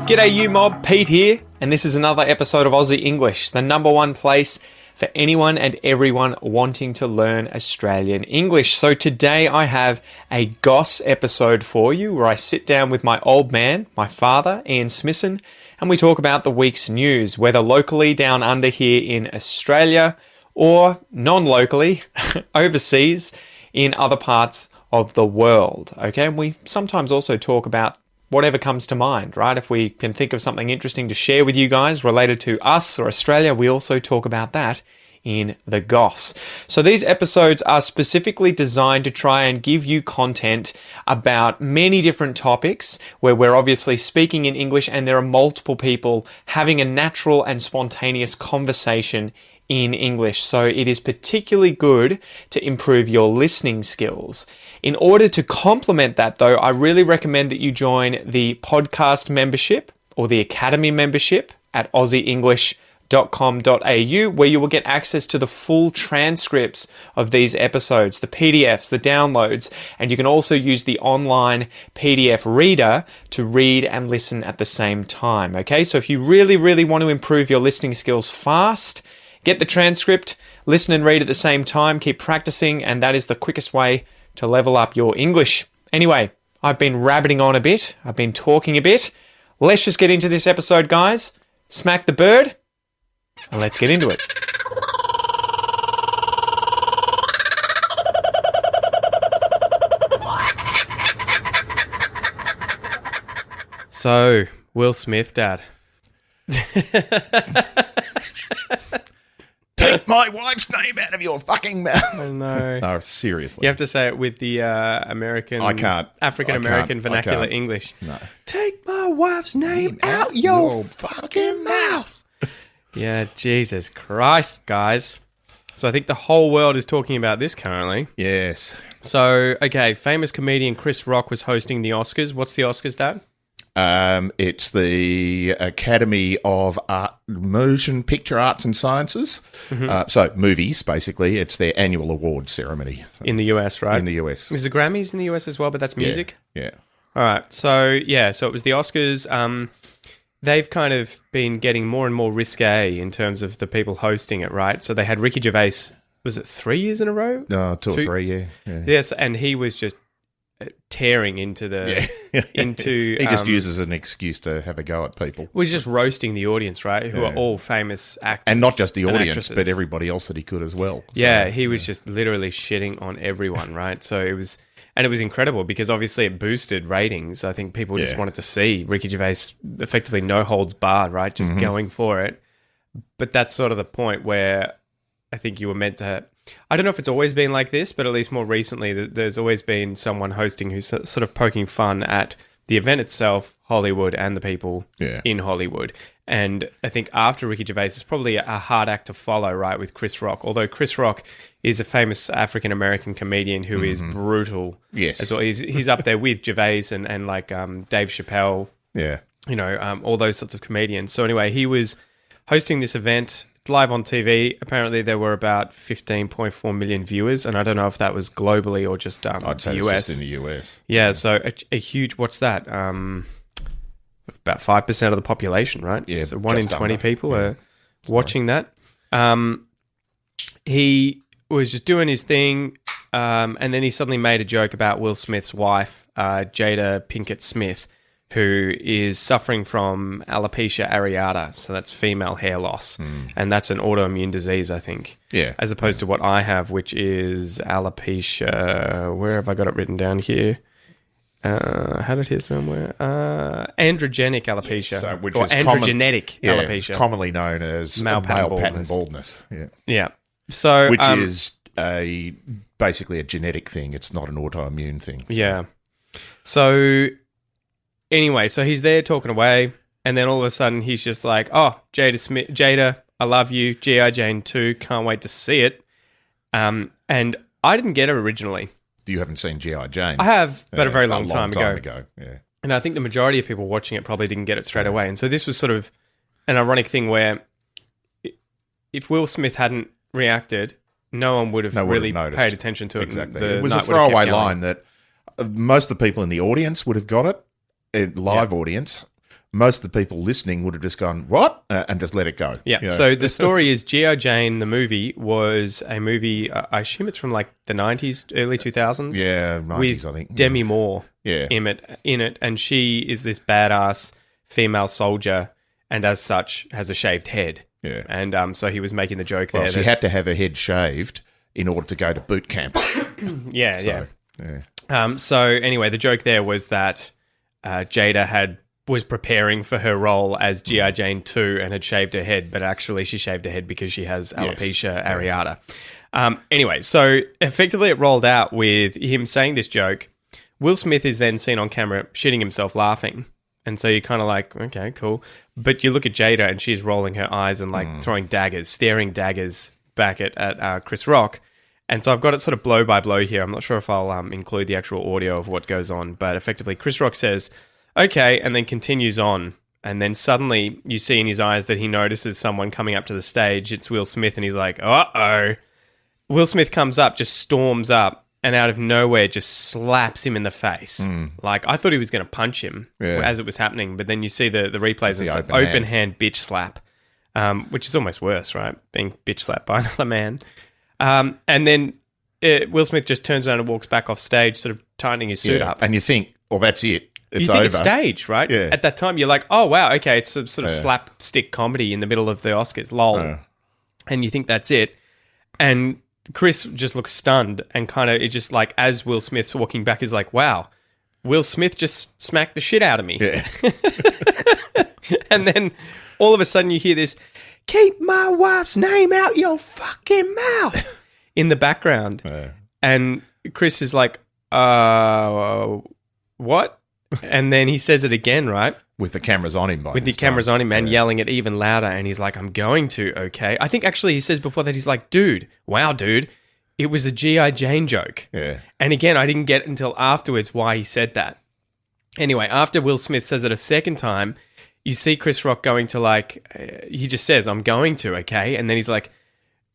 G'day you mob, Pete here, and this is another episode of Aussie English, the number one place for anyone and everyone wanting to learn Australian English. So today I have a Goss episode for you where I sit down with my old man, my father, Ian Smisson, and we talk about the week's news, whether locally down under here in Australia or non-locally overseas in other parts of the world. Okay, and we sometimes also talk about whatever comes to mind, right? If we can think of something interesting to share with you guys related to us or Australia, we also talk about that in the Goss. So these episodes are specifically designed to try and give you content about many different topics where we're obviously speaking in English and there are multiple people having a natural and spontaneous conversation in English. So it is particularly good to improve your listening skills. In order to complement that though, I really recommend that you join the podcast membership or the academy membership at aussieenglish.com.au, where you will get access to the full transcripts of these episodes, the PDFs, the downloads, and you can also use the online PDF reader to read and listen at the same time. Okay, so if you really want to improve your listening skills fast, get the transcript, listen and read at the same time, keep practicing, and that is the quickest way to level up your English. Anyway, I've been rabbiting on a bit. I've been talking a bit. Let's just get into this episode, guys. Smack the bird, and let's get into it. So, Will Smith, Dad. Take my wife's name out of your fucking mouth. Oh, no. No, seriously. You have to say it with the American... I can't. African-American I vernacular can't. English. No. Take my wife's name out your fucking mouth. Yeah, Jesus Christ, guys. So I think the whole world is talking about this currently. Yes. So, okay, famous comedian Chris Rock was hosting the Oscars. What's the Oscars, Dad? It's the Academy of Motion Picture Arts and Sciences. Mm-hmm. So movies, basically. It's their annual award ceremony. In the US, right? In the US. Is the Grammys in the US as well, but that's music? Yeah. All right. So it was the Oscars. They've kind of been getting more and more risque in terms of the people hosting it, right? So they had Ricky Gervais, was it 3 years in a row? No, two or three, yeah. Yes, and he was just tearing into the... into he just uses an excuse to have a go at people. Was just roasting the audience, right? Who are all famous actors. And not just the audience, actresses. but everybody else that he could as well. So, yeah, he was just literally shitting on everyone, right? So it was... And it was incredible because obviously it boosted ratings. I think people just wanted to see Ricky Gervais effectively no holds barred, right? Just going for it. But that's sort of the point where I think you were meant to... I don't know if it's always been like this, but at least more recently, there's always been someone hosting who's sort of poking fun at the event itself, Hollywood, and the people in Hollywood. And I think after Ricky Gervais, it's probably a hard act to follow, right, with Chris Rock. Although Chris Rock is a famous African-American comedian who is brutal. Yes. As well. He's up there with Gervais and like Dave Chappelle. Yeah. You know, all those sorts of comedians. So anyway, he was hosting this event live on TV. Apparently there were about 15.4 million viewers, and I don't know if that was globally or just I'd say the it's US. just in the US. Yeah, so a huge, what's that? About 5% of the population, right? Yeah, so 1 in 20 under. people are watching that. He was just doing his thing, and then he suddenly made a joke about Will Smith's wife, Jada Pinkett Smith, who is suffering from alopecia areata, so that's female hair loss, and that's an autoimmune disease, I think. Yeah. As opposed to what I have, which is alopecia. Where have I got it written down here? Had it here somewhere. Androgenic alopecia, So, which or is androgenetic it's alopecia, commonly known as male pattern baldness. Yeah. Yeah. So, Which is basically a genetic thing. It's not an autoimmune thing. Yeah. So anyway, so he's there talking away, and then all of a sudden he's just like, "Oh, Jada, I love you. G.I. Jane 2, can't wait to see it." And I didn't get it originally. You haven't seen G.I. Jane? I have, but a very long time ago. Yeah. And I think the majority of people watching it probably didn't get it straight away. And so this was sort of an ironic thing where if Will Smith hadn't reacted, no one would have really paid attention to it. Exactly. It was a throwaway line that most of the people in the audience would have got it, live audience. most of the people listening would have just gone, what? And just let it go. Yeah. You know? So the story is G.I. Jane, the movie, was a movie, I assume it's from like the 90s, early 2000s. Yeah, 90s, with I think. Demi Moore Yeah. in it. And she is this badass female soldier and as such has a shaved head. Yeah. And so he was making the joke Well, there. she had to have her head shaved in order to go to boot camp. Yeah. Yeah. So anyway, the joke there was that Jada was preparing for her role as G.I. Jane 2 and had shaved her head, but actually she shaved her head because she has alopecia areata. Anyway, so effectively it rolled out with him saying this joke. Will Smith is then seen on camera shitting himself laughing. And so you're kind of like, okay, cool. But you look at Jada and she's rolling her eyes and like throwing daggers, staring daggers back at Chris Rock. And so I've got it sort of blow by blow here. I'm not sure if I'll include the actual audio of what goes on, but effectively Chris Rock says, okay, and then continues on. And then suddenly you see in his eyes that he notices someone coming up to the stage. It's Will Smith, and he's like, uh-oh. Will Smith comes up, just storms up, and out of nowhere just slaps him in the face. Like, I thought he was going to punch him as it was happening, but then you see the replays, and it's an open hand bitch slap, which is almost worse, right? Being bitch slapped by another man. And then Will Smith just turns around and walks back off stage, sort of tightening his suit up. And you think, well, that's it. You think it's staged, right? Yeah. At that time, you're like, oh, wow, okay, it's a sort of slapstick comedy in the middle of the Oscars, lol. And you think that's it. And Chris just looks stunned and kind of, it just like, as Will Smith's walking back, is like, wow, Will Smith just smacked the shit out of me. Yeah. And then all of a sudden you hear this, keep my wife's name out your fucking mouth in the background. And Chris is like, what? And then he says it again, right? With the cameras on him. With the cameras on him and yelling it even louder. And he's like, I'm going to, okay. I think actually he says before that, he's like, dude, it was a G.I. Jane joke. Yeah. And again, I didn't get until afterwards why he said that. Anyway, after Will Smith says it a second time, you see Chris Rock going to like, he just says, I'm going to, okay. And then he's like,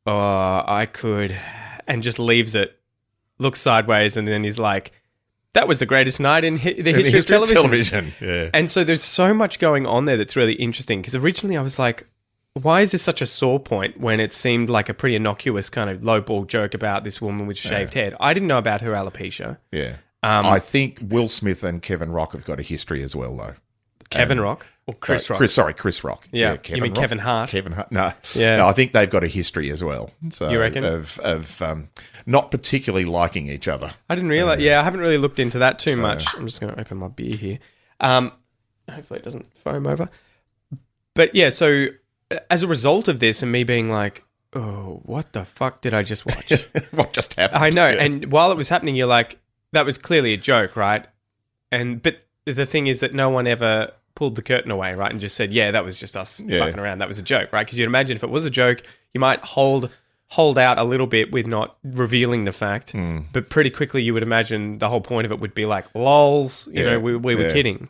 oh, I could, and just leaves it, looks sideways, and then he's like, that was the greatest night in the history of television. Yeah. And so there's so much going on there that's really interesting, because originally I was like, why is this such a sore point when it seemed like a pretty innocuous kind of lowball joke about this woman with shaved head? I didn't know about her alopecia. Yeah. I think Will Smith and Kevin Rock have got a history as well, though. Kevin Rock? Or Chris Rock? Chris Rock. Yeah. Kevin You mean Rock. Kevin Hart? Kevin Hart. No. Yeah. No, I think they've got a history as well. So You reckon? Of not particularly liking each other. I didn't realize. I haven't really looked into that too much. I'm just going to open my beer here. Hopefully it doesn't foam over. But yeah, so as a result of this and me being like, oh, what the fuck did I just watch? What just happened? I know. Yeah. And while it was happening, you're like, that was clearly a joke, right? But the thing is that no one ever pulled the curtain away, right? And just said, yeah, that was just us fucking around. That was a joke, right? Because you'd imagine if it was a joke, you might hold out a little bit with not revealing the fact. But pretty quickly you would imagine the whole point of it would be like, lols, you know, we were kidding.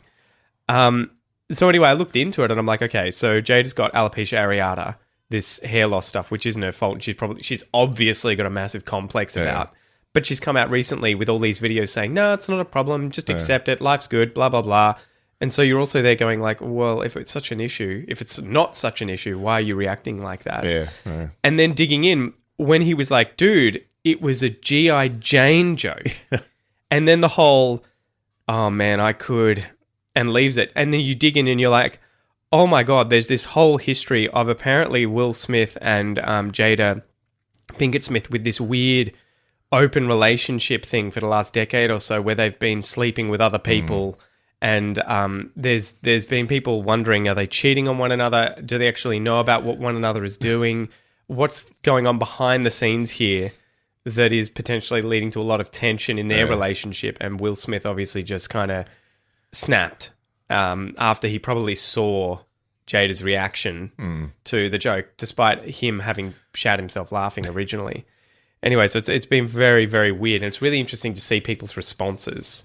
So anyway, I looked into it and I'm like, okay, so Jada's got alopecia areata, this hair loss stuff, which isn't her fault. She's obviously got a massive complex about. But she's come out recently with all these videos saying, no, it's not a problem. Just accept it. Life's good, blah, blah, blah. And so you're also there going like, well, if it's such an issue, if it's not such an issue, why are you reacting like that? Yeah. And then digging in, when he was like, dude, it was a G.I. Jane joke. And then the whole, oh man, I could, and leaves it. And then you dig in and you're like, oh my God, there's this whole history of apparently Will Smith and Jada Pinkett Smith with this weird open relationship thing for the last decade or so where they've been sleeping with other people. And there's been people wondering, are they cheating on one another? Do they actually know about what one another is doing? What's going on behind the scenes here that is potentially leading to a lot of tension in their relationship? And Will Smith obviously just kind of snapped after he probably saw Jada's reaction to the joke, despite him having shat himself laughing originally. Anyway, so it's been very, very weird. And it's really interesting to see people's responses.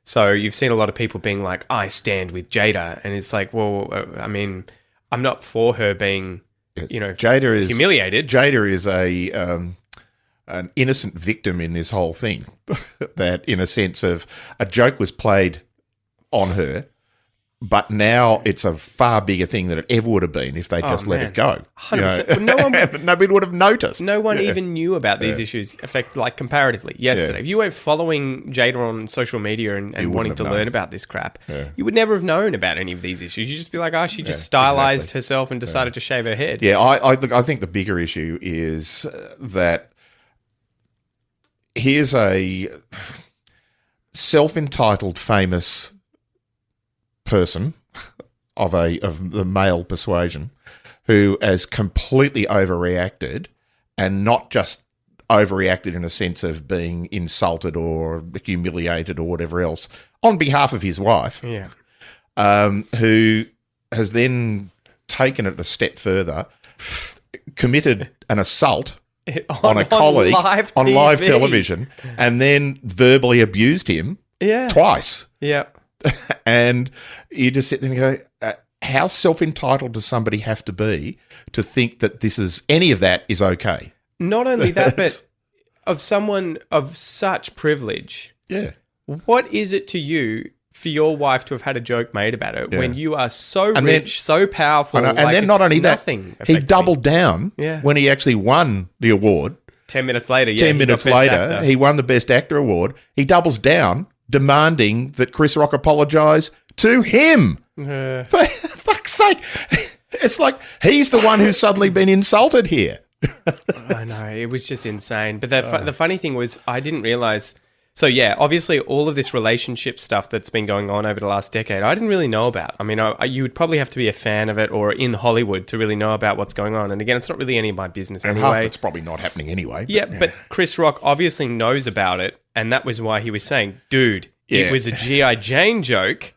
So you've seen a lot of people being like, I stand with Jada. And it's like, well, I mean, I'm not for her being, Jada is humiliated. Jada is an innocent victim in this whole thing. That in a sense of a joke was played on her but now it's a far bigger thing than it ever would have been if they just let it go. 100%. Well, no one, nobody would have noticed. No one even knew about these issues, comparatively, yesterday. If you weren't following Jada on social media and wanting to learn about this crap, you would never have known about any of these issues. You'd just be like, she just stylized herself and decided to shave her head. Yeah, I think the bigger issue is that here's a self-entitled famous person of the male persuasion who has completely overreacted, and not just overreacted in a sense of being insulted or humiliated or whatever else on behalf of his wife, who has then taken it a step further, committed an assault on a colleague on live television, and then verbally abused him twice. Yeah. And you just sit there and go, how self-entitled does somebody have to be to think that any of that is okay? Not only that, but of someone of such privilege. Yeah. What is it to you for your wife to have had a joke made about it when you are so rich, so powerful? And then not only that, he doubled down when he actually won the award. 10 minutes later, he won the Best Actor award. He doubles down, demanding that Chris Rock apologise to him. For fuck's sake. It's like he's the one who's suddenly been insulted here. I know, it was just insane. But the funny thing was, I didn't realise... So, obviously all of this relationship stuff that's been going on over the last decade, I didn't really know about. I mean, you would probably have to be a fan of it or in Hollywood to really know about what's going on. And again, it's not really any of my business anyway. Half it's probably not happening anyway. But Chris Rock obviously knows about it, and that was why he was saying, dude, it was a G.I. Jane joke,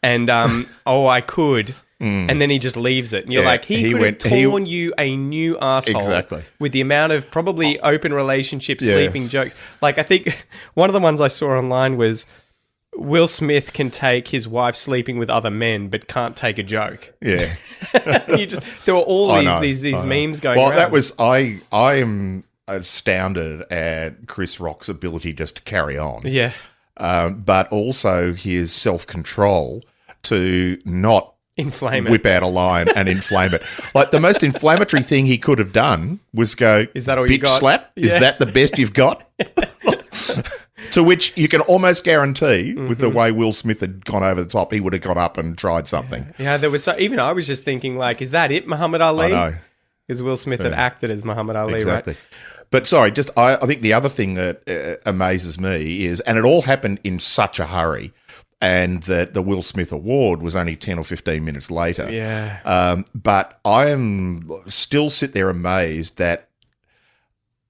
and, I could... And then he just leaves it. And you're like, he could have torn you a new asshole. Exactly. With the amount of probably open relationship sleeping jokes. Like, I think one of the ones I saw online was Will Smith can take his wife sleeping with other men but can't take a joke. Yeah. There were all these memes going around. Well, that was... I am astounded at Chris Rock's ability just to carry on. Yeah. But also his self-control to not whip out a line and inflame it. Like, the most inflammatory thing he could have done was go, is that all bitch you got? Slap? Is that the best you've got? To which you can almost guarantee, with the way Will Smith had gone over the top, he would have got up and tried something. Yeah, there was even I was just thinking, like, is that it, Muhammad Ali? I know. Because Will Smith had acted as Muhammad Ali, exactly. Right? But sorry, I think the other thing that amazes me is, and it all happened in such a hurry, and that the Will Smith Award was only 10 or 15 minutes later. Yeah. But I am still sit there amazed that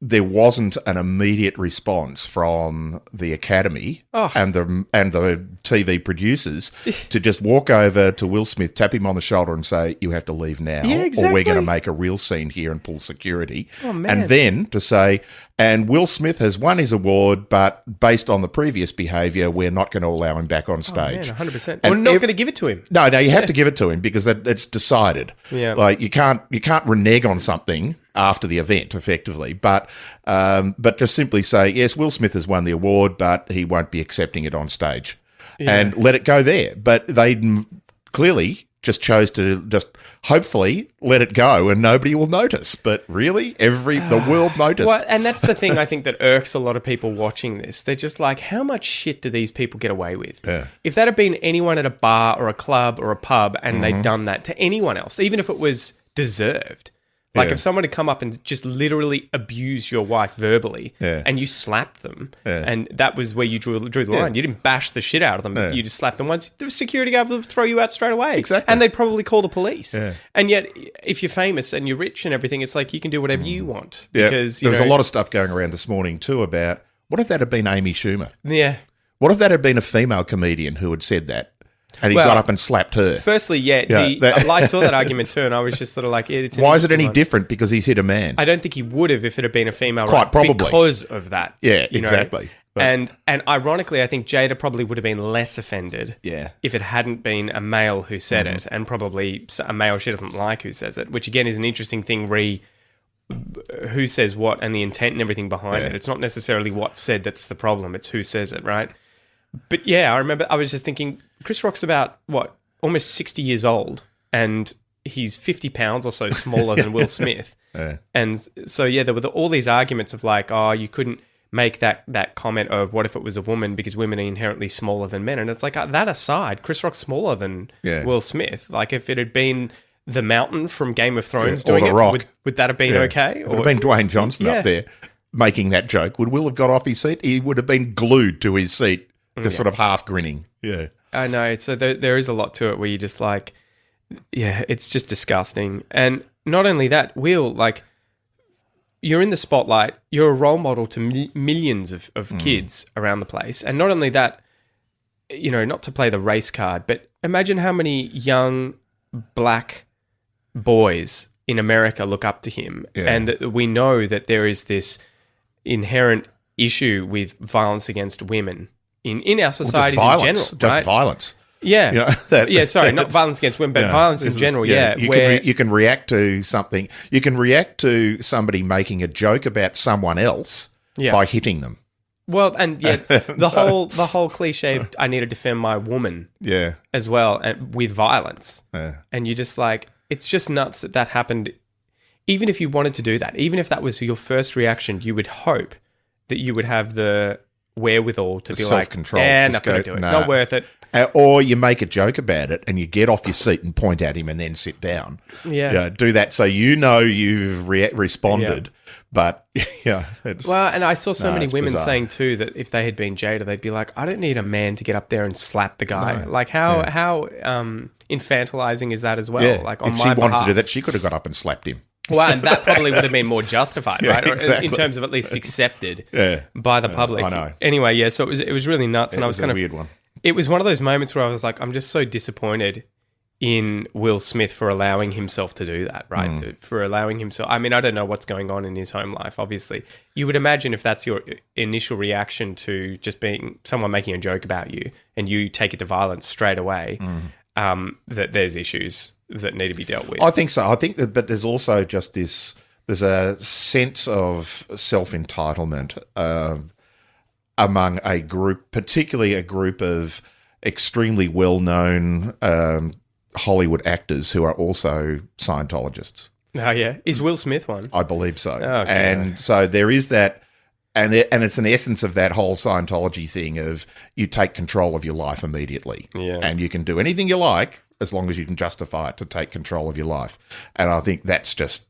there wasn't an immediate response from the Academy and the TV producers to just walk over to Will Smith, tap him on the shoulder and say, you have to leave now, or we're going to make a real scene here and pull security. Oh, man. And then to say, and Will Smith has won his award, but based on the previous behaviour, we're not going to allow him back on stage. Oh, man, 100%. We're not going to give it to him. No, you have to give it to him because it's decided. Yeah. Like, you can't renege on something after the event, effectively, but just simply say, yes, Will Smith has won the award, but he won't be accepting it on stage, and let it go there. But they clearly just chose to just hopefully let it go and nobody will notice. But really, the world noticed. Well, and that's the thing I think that irks a lot of people watching this. They're just like, how much shit do these people get away with? Yeah. If that had been anyone at a bar or a club or a pub and they'd done that to anyone else, even if it was deserved, like if someone had come up and just literally abused your wife verbally and you slapped them and that was where you drew the line. You didn't bash the shit out of them. You just slapped them once. The security guard would throw you out straight away. Exactly. And they'd probably call the police. Yeah. And yet, if you're famous and you're rich and everything, it's like you can do whatever you want. Yeah. Because, there was a lot of stuff going around this morning too about, what if that had been Amy Schumer? Yeah. What if that had been a female comedian who had said that? And he got up and slapped her. Firstly, I saw that argument too, and I was just sort of like, it's an why is it any one. different because he's hit a man? I don't think he would have if it had been a female. Quite probably. Because of that. Yeah, exactly. And ironically, I think Jada probably would have been less offended if it hadn't been a male who said it, and probably a male she doesn't like who says it, which again is an interesting thing, who says what and the intent and everything behind it. It's not necessarily what's said that's the problem, it's who says it, right? But yeah, I remember I was just thinking, Chris Rock's about, what, almost 60 years old, and he's 50 pounds or so smaller than Will Smith. Yeah. And so, yeah, there were all these arguments of like, oh, you couldn't make that comment of what if it was a woman because women are inherently smaller than men. And it's like, that aside, Chris Rock's smaller than Will Smith. Like, if it had been the Mountain from Game of Thrones doing The it, Rock. would that have been okay? If it had been Dwayne Johnson up there making that joke, would Will have got off his seat? He would have been glued to his seat, just sort of half grinning. Yeah. I know. So there is a lot to it where you just like, yeah, it's just disgusting. And not only that, Will, like, you're in the spotlight. You're a role model to millions of kids around the place. And not only that, you know, not to play the race card, but imagine how many young black boys in America look up to him. Yeah. And that we know that there is this inherent issue with violence against women in our societies in general. Just violence. Yeah. Sorry, not violence against women, but violence in general, You can react to something. You can react to somebody making a joke about someone else by hitting them. Well, and the whole cliche, I need to defend my woman as well, and with violence. Yeah. And you just like, it's just nuts that happened. Even if you wanted to do that, even if that was your first reaction, you would hope that you would have the wherewithal to be like, self-control. Not going to do it. Not worth it. Or you make a joke about it and you get off your seat and point at him and then sit down. Yeah. Do that so you know you've responded. Yeah. But, well, and I saw so many women bizarre. Saying too that if they had been Jada, they'd be like, I don't need a man to get up there and slap the guy. No. Like, how infantilizing is that as well? Yeah. Like, on if my she wanted behalf. to do that, she could have got up and slapped him. Well, and that probably would have been more justified, right? Exactly. In terms of at least accepted by the public. I know. Anyway, so it was really nuts. And I was kind of weird one. It was one of those moments where I was like, I'm just so disappointed in Will Smith for allowing himself to do that, right? For allowing himself. I mean, I don't know what's going on in his home life, obviously. You would imagine if that's your initial reaction to just being someone making a joke about you and you take it to violence straight away, that there's issues that need to be dealt with. I think so. I think that, but there's also just there's a sense of self-entitlement among a group, particularly a group of extremely well-known Hollywood actors who are also Scientologists. Oh, yeah. Is Will Smith one? I believe so. Oh, and so there is that, and it's an essence of that whole Scientology thing of you take control of your life immediately. Yeah. And you can do anything you like as long as you can justify it to take control of your life. And I think that's just,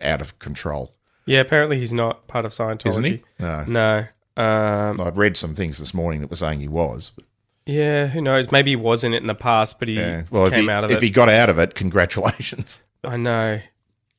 out of control. Yeah, apparently he's not part of Scientology. Isn't he? No. I'd read some things this morning that were saying he was. Yeah, who knows? Maybe he was in it in the past, but he came out of it. If he got out of it, congratulations. I know.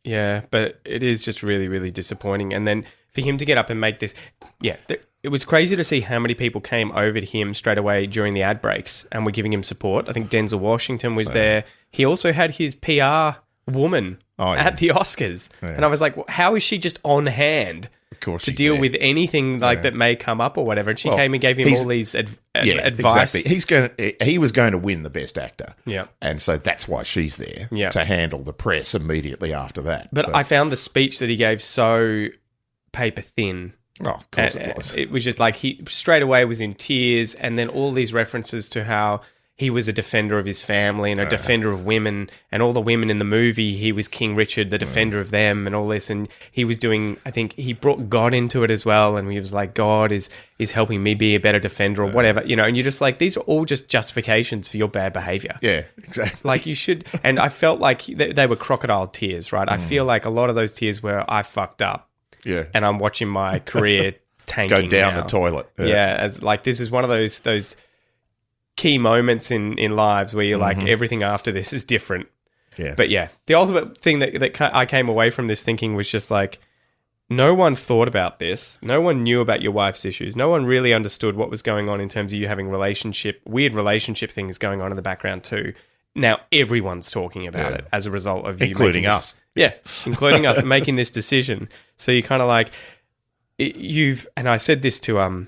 Yeah, but it is just really, really disappointing. And then for him to get up and make this... Yeah, it was crazy to see how many people came over to him straight away during the ad breaks and were giving him support. I think Denzel Washington was there. He also had his PR woman at the Oscars. Yeah. And I was like, well, how is she just on hand to deal with anything like that may come up or whatever? And she came and gave him all these advice. Exactly. He was going to win the Best Actor. Yeah. And so that's why she's there to handle the press immediately after that. But I found the speech that he gave so paper thin. Oh, of course it was. It was just like he straight away was in tears, and then all these references to how he was a defender of his family and a defender of women, and all the women in the movie, he was King Richard, the defender of them, and all this. And he was doing, I think he brought God into it as well, and he was like, God is helping me be a better defender or whatever, and you're just like, these are all just justifications for your bad behavior. Yeah, exactly. Like you should, and I felt like they were crocodile tears, right? I feel like a lot of those tears were, I fucked up. Yeah. And I'm watching my career tanking go down now. the toilet. Yeah, as like this is one of those key moments in lives where you're like, everything after this is different. Yeah. But yeah, the ultimate thing that I came away from this thinking was just like, no one thought about this. No one knew about your wife's issues. No one really understood what was going on in terms of you having weird relationship things going on in the background too. Now everyone's talking about it as a result of you including us. Yeah, including us making this decision. So you kind of like, and I said this to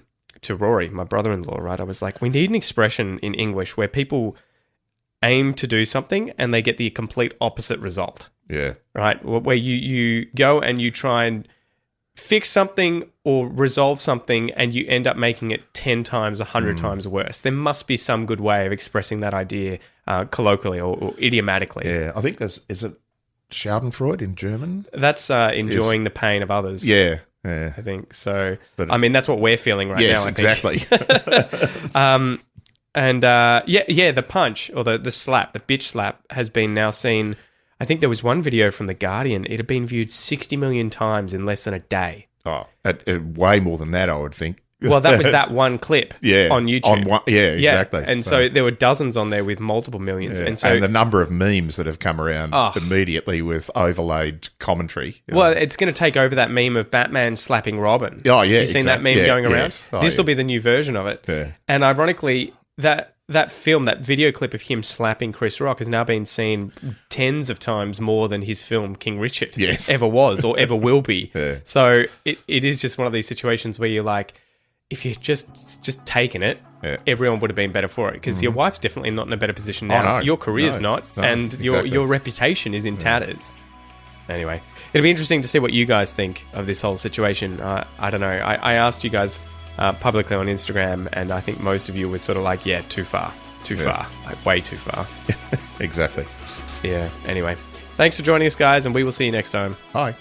Rory, my brother-in-law, right? I was like, we need an expression in English where people aim to do something and they get the complete opposite result. Yeah. Right? Where you go and you try and fix something or resolve something and you end up making it 10 times, 100 times worse. There must be some good way of expressing that idea colloquially or idiomatically. Yeah, I think is it Schadenfreude in German? That's enjoying the pain of others. Yeah. I think so. But, I mean, that's what we're feeling right yes, now. I think. Exactly. And the punch or the slap, the bitch slap, has been now seen. I think there was one video from The Guardian. It had been viewed 60 million times in less than a day. Oh, way more than that, I would think. Well, that was that one clip on YouTube. Exactly. And so there were dozens on there with multiple millions. Yeah. And the number of memes that have come around immediately with overlaid commentary. Well, it's going to take over that meme of Batman slapping Robin. Oh, yeah. You seen that meme going around? Yes. Oh, this will be the new version of it. Yeah. And ironically, that film, that video clip of him slapping Chris Rock has now been seen tens of times more than his film King Richard ever was or ever will be. Yeah. So it is just one of these situations where you're like, if you'd just taken it, everyone would have been better for it, because your wife's definitely not in a better position now. Oh, no. Your career's not, and exactly. your reputation is in tatters. Anyway, it'll be interesting to see what you guys think of this whole situation. I don't know. I asked you guys publicly on Instagram, and I think most of you were sort of like, yeah, too far, like way too far. Exactly. Yeah. Anyway, thanks for joining us, guys, and we will see you next time. Bye.